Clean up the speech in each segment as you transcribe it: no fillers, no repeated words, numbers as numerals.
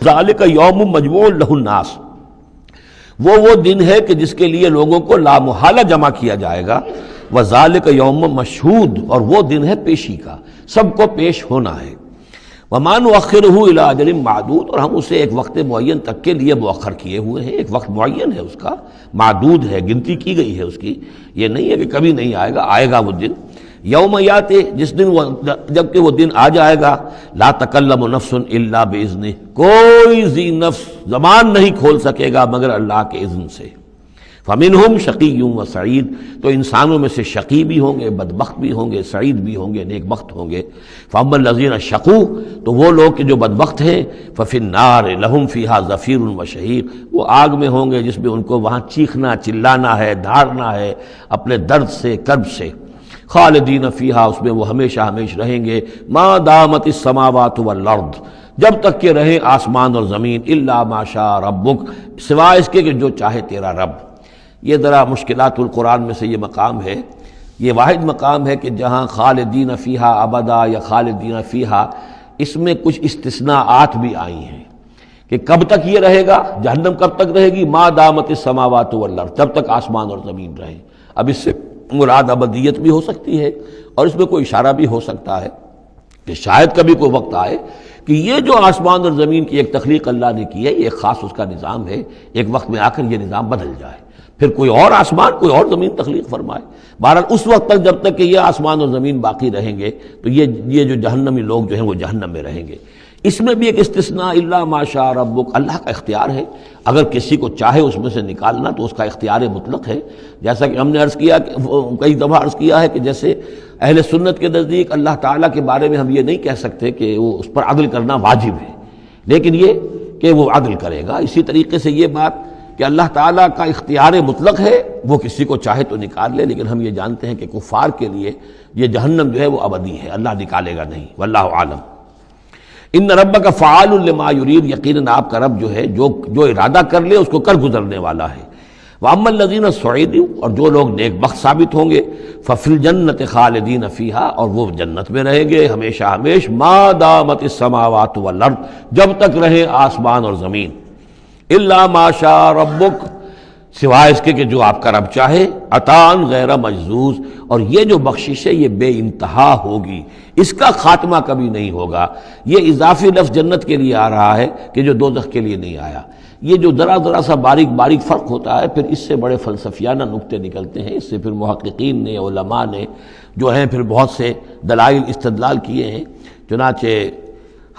ذالک یوم مجموع لہ الناس، وہ دن ہے کہ جس کے لیے لوگوں کو لامحالہ جمع کیا جائے گا. وذالک یوم مشہود، اور وہ دن ہے پیشی کا، سب کو پیش ہونا ہے. وما نؤخرہ الی اجل معدود، اور ہم اسے ایک وقت معین تک کے لیے مؤخر کیے ہوئے ہیں. ایک وقت معین ہے اس کا، معدود ہے، گنتی کی گئی ہے اس کی. یہ نہیں ہے کہ کبھی نہیں آئے گا، آئے گا وہ دن. یوم یاتے، جس دن جب کہ وہ دن آ جائے گا. لا تکلم نفس الا باذنہ، کوئی ذی نفس زبان نہیں کھول سکے گا مگر اللہ کے اذن سے. فمنہم شقی و سعید، تو انسانوں میں سے شقی بھی ہوں گے، بدبخت بھی ہوں گے، سعید بھی ہوں گے، نیک بخت ہوں گے. فاما الذین شقوا، تو وہ لوگ کہ جو بدبخت ہیں، ففی النار لہم فیہا زفیر و شہیق، وہ آگ میں ہوں گے جس میں ان کو وہاں چیخنا چلانا ہے، دھاڑنا ہے اپنے درد سے، کرب سے. خالدین فیہا، اس میں وہ ہمیشہ ہمیش رہیں گے. ما دامت السماوات والارض، جب تک کہ رہے آسمان اور زمین. الا ما شاء ربک، سوائے اس کے کہ جو چاہے تیرا رب. یہ ذرا مشکلات القرآن میں سے یہ مقام ہے. یہ واحد مقام ہے کہ جہاں خالدین فیہا ابدا یا خالدین فیہا، اس میں کچھ استثناءات بھی آئی ہیں کہ کب تک یہ رہے گا، جہنم کب تک رہے گی. ما دامت السماوات والارض، جب تک آسمان اور زمین رہیں. اب اس سے مراد ابدیت بھی ہو سکتی ہے، اور اس میں کوئی اشارہ بھی ہو سکتا ہے کہ شاید کبھی کوئی وقت آئے کہ یہ جو آسمان اور زمین کی ایک تخلیق اللہ نے کی ہے، یہ ایک خاص اس کا نظام ہے، ایک وقت میں آ کر یہ نظام بدل جائے، پھر کوئی اور آسمان کوئی اور زمین تخلیق فرمائے. بہرحال اس وقت تک جب تک کہ یہ آسمان اور زمین باقی رہیں گے تو یہ جو جہنمی لوگ جو ہیں وہ جہنم میں رہیں گے. اس میں بھی ایک استثناء، الا ما شاء ربک، اللہ کا اختیار ہے. اگر کسی کو چاہے اس میں سے نکالنا تو اس کا اختیار مطلق ہے. جیسا کہ ہم نے عرض کیا، کئی دفعہ عرض کیا ہے کہ جیسے اہل سنت کے نزدیک اللہ تعالیٰ کے بارے میں ہم یہ نہیں کہہ سکتے کہ وہ اس پر عدل کرنا واجب ہے، لیکن یہ کہ وہ عدل کرے گا. اسی طریقے سے یہ بات کہ اللہ تعالیٰ کا اختیار مطلق ہے، وہ کسی کو چاہے تو نکال لے، لیکن ہم یہ جانتے ہیں کہ کفار کے لیے یہ جہنم جو ہے وہ ابدی ہے، اللہ نکالے گا نہیں. واللہ عالم. ان ربک فعال لما یرید، یقیناً آپ کا رب جو ہے جو ارادہ کر لے اس کو کر گزرنے والا ہے. واما الذین سعدوا، اور جو لوگ نیک بخت ثابت ہوں گے، ففی الجنۃ خالدین فیہا، اور وہ جنت میں رہیں گے ہمیشہ ہمیش. ما دامت السماوات والارض، جب تک رہے آسمان اور زمین. الا ما شاء ربک، سوائے اس کے کہ جو آپ کا رب چاہے. عطاء غیر مجذوذ، اور یہ جو بخشش ہے یہ بے انتہا ہوگی، اس کا خاتمہ کبھی نہیں ہوگا. یہ اضافی لفظ جنت کے لیے آ رہا ہے کہ جو دوزخ کے لیے نہیں آیا. یہ جو ذرا سا باریک باریک فرق ہوتا ہے، پھر اس سے بڑے فلسفیانہ نکتے نکلتے ہیں. اس سے پھر محققین نے، علماء نے جو ہیں پھر بہت سے دلائل استدلال کیے ہیں. چنانچہ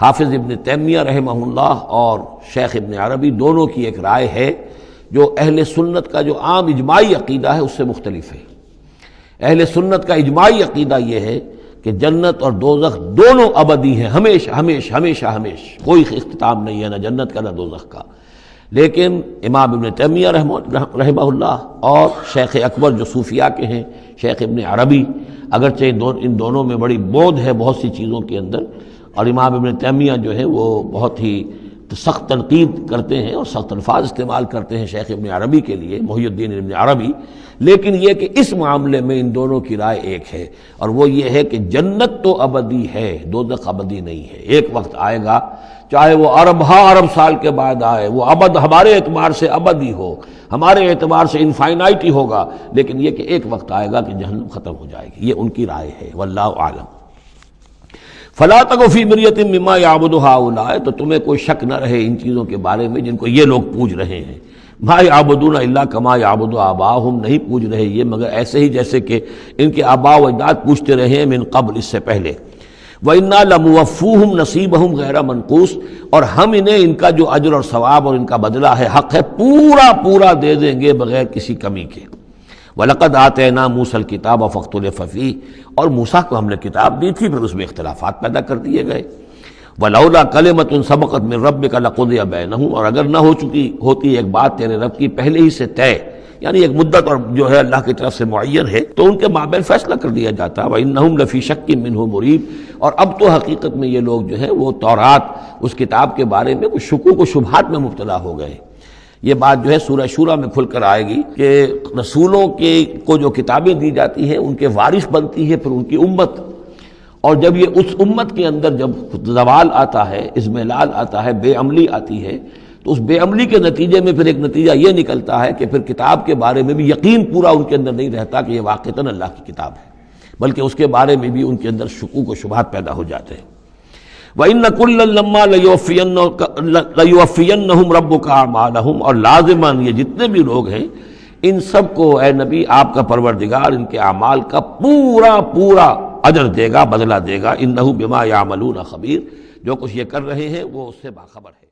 حافظ ابن تیمیہ رحمہ اللہ اور شیخ ابن عربی دونوں کی ایک رائے ہے جو اہل سنت کا جو عام اجماعی عقیدہ ہے اس سے مختلف ہے. اہل سنت کا اجماعی عقیدہ یہ ہے کہ جنت اور دوزخ دونوں ابدی ہیں، ہمیشہ ہمیشہ ہمیشہ ہمیشہ، کوئی اختتام نہیں ہے نہ جنت کا نہ دوزخ کا. لیکن امام ابن تیمیہ رحمہ اللہ اور شیخ اکبر جو صوفیاء کے ہیں، شیخ ابن عربی، اگرچہ ان دونوں میں بڑی بود ہے بہت سی چیزوں کے اندر، اور امام ابن تیمیہ جو ہے وہ بہت ہی سخت تنقید کرتے ہیں اور سخت الفاظ استعمال کرتے ہیں شیخ ابن عربی کے لیے، محی الدین ابن عربی. لیکن یہ کہ اس معاملے میں ان دونوں کی رائے ایک ہے، اور وہ یہ ہے کہ جنت تو ابدی ہے، دوزخ ابدی نہیں ہے. ایک وقت آئے گا، چاہے وہ ارب سال کے بعد آئے، وہ ابد ہمارے اعتبار سے ابدی ہو، ہمارے اعتبار سے انفائنائٹی ہوگا، لیکن یہ کہ ایک وقت آئے گا کہ جہنم ختم ہو جائے گی. یہ ان کی رائے ہے، واللہ عالم. فلا تک فی مریۃ مما یعبد ہؤلاء، تو تمہیں کوئی شک نہ رہے ان چیزوں کے بارے میں جن کو یہ لوگ پوج رہے ہیں. ما یعبدون الا کما یعبد آباؤہم، نہیں پوج رہے یہ مگر ایسے ہی جیسے کہ ان کے آباء و اجداد پوجتے رہے ہیں من قبل، اس سے پہلے. وَإِنَّا لَمُوَفُّوهُمْ نَصِيبَهُمْ غَيْرَ مَنقُوص، اور ہم انہیں ان کا جو اجر اور ثواب اور ان کا بدلہ ہے، حق ہے، پورا دے دیں گے بغیر کسی کمی کے. وَلَقَدْ آتَيْنَا مُوسَى الْكِتَابَ فَاخْتُلِفَ فِيهِ، اور موسیٰ کو ہم نے کتاب دی تھی پھر اس میں اختلافات پیدا کر دیے گئے. وَلَوْلَا كَلِمَةٌ سَبَقَتْ مِنْ رَبِّكَ لَقُضِيَ بَيْنَهُمْ، اور اگر نہ ہوتی ایک بات تیرے رب کی پہلے ہی سے طے، یعنی ایک مدت اور جو ہے اللہ کی طرف سے معین ہے، تو ان کے مابین فیصلہ کر دیا جاتا. وَإِنَّهُمْ لَفِي شَكٍّ مِّنْهُ مُرِيبٍ، اور اب تو حقیقت میں یہ لوگ جو ہیں وہ تورات اس کتاب کے بارے میں کچھ شکوک و شبہات میں مبتلا ہو گئے. یہ بات جو ہے سورہ شورى میں کھل کر آئے گی کہ رسولوں کو جو کتابیں دی جاتی ہیں ان کے وارث بنتی ہے پھر ان کی امت، اور جب یہ اس امت کے اندر جب زوال آتا ہے، اضمحلال آتا ہے، بے عملی آتی ہے، تو اس بے عملی کے نتیجے میں پھر ایک نتیجہ یہ نکلتا ہے کہ پھر کتاب کے بارے میں بھی یقین پورا ان کے اندر نہیں رہتا کہ یہ واقعتاً اللہ کی کتاب ہے، بلکہ اس کے بارے میں بھی ان کے اندر شکوک و شبہات پیدا ہو جاتے ہیں۔ وَإِنَّ كُلًّا لَمَّا لَيُوَفِّيَنَّهُمْ رَبُّكَ أَعْمَالَهُمْ، اور لازماً یہ جتنے بھی لوگ ہیں ان سب کو اے نبی آپ کا پروردگار ان کے اعمال کا پورا پورا اجر دے گا، بدلہ دے گا۔ إِنَّهُ بِمَا يَعْمَلُونَ خبیر، جو کچھ یہ کر رہے ہیں وہ اس سے باخبر ہے۔